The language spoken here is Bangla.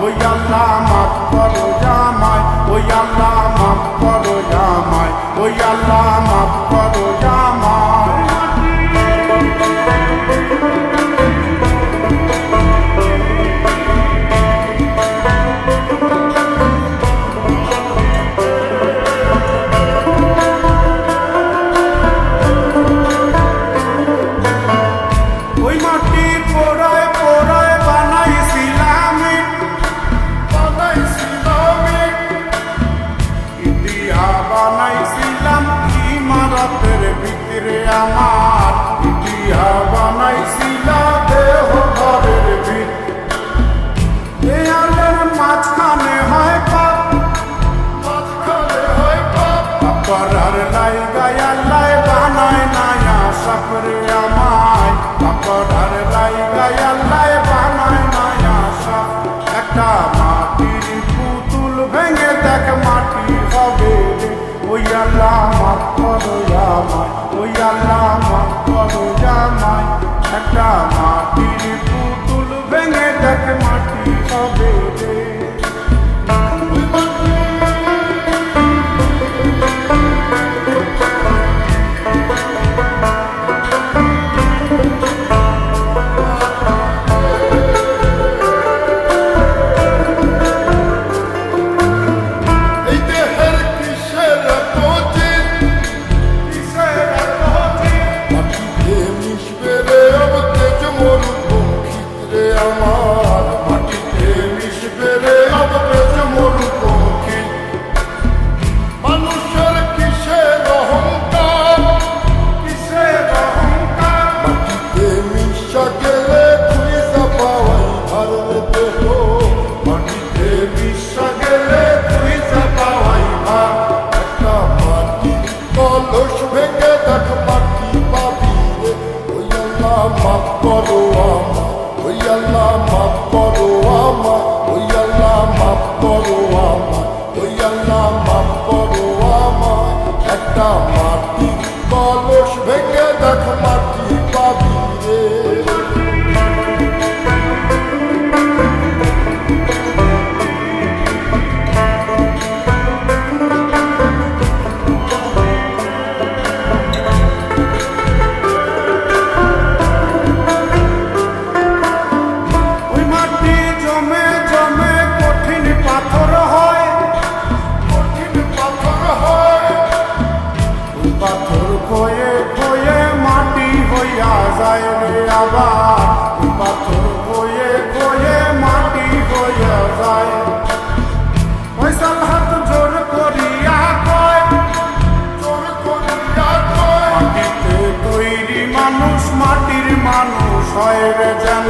ওই আল্লাহ মাফ করো জামাই, ওই আল্লাহ মাফ করো জামাই, ওই আল্লাহ মাফ করো জামাই। ওই মাটি পোড়ায় পোড়ায় বানাইছিলাম ইটিয়া বানাইছিলাম ইমারতের ভিতরে আমার, ইটিয়া বানাইছিলাম দেহ ঘরের ভিতরে। দেয়ালের মাঝখানে হয় পাপ, মাঝখানে হয় পাপ, পাপার লাইগায় আল্লাহ বানায় নায়া সাপরে আমায়, পাপার লাইগায় আল্লাহ বানায় নায়া সাপ। একটা মাটির পুতুল ভেঙে দেখ মাটি হবে রে, ওই আল্লাহ মাফ করো জামাই, ওই আল্লাহ মাফ করো জামাই। একটা মাটির পুতুল ভেঙে দেখ মাটি হবে রে। মাফ করো আমায়, ওই আল্লাহ মাফ করো আমায়, ওই আল্লাহ মাফ করো আমায়, ওই আল্লাহ মাফ করো আমায়। একটা মাটির কলস ভেঙে দেখ মাটি পাবি রে। পাথর খয়ে খয়ে মাটি হইয়া যায় রে আবার, পাথর খয়ে খয়ে মাটি হইয়া যায়। ফয়সাল হাত জোর করিয়া কয়, জোর করিয়া কয়, মাটিতে তৈরি মানুষ মাটির মানুষ হয় রে যেন।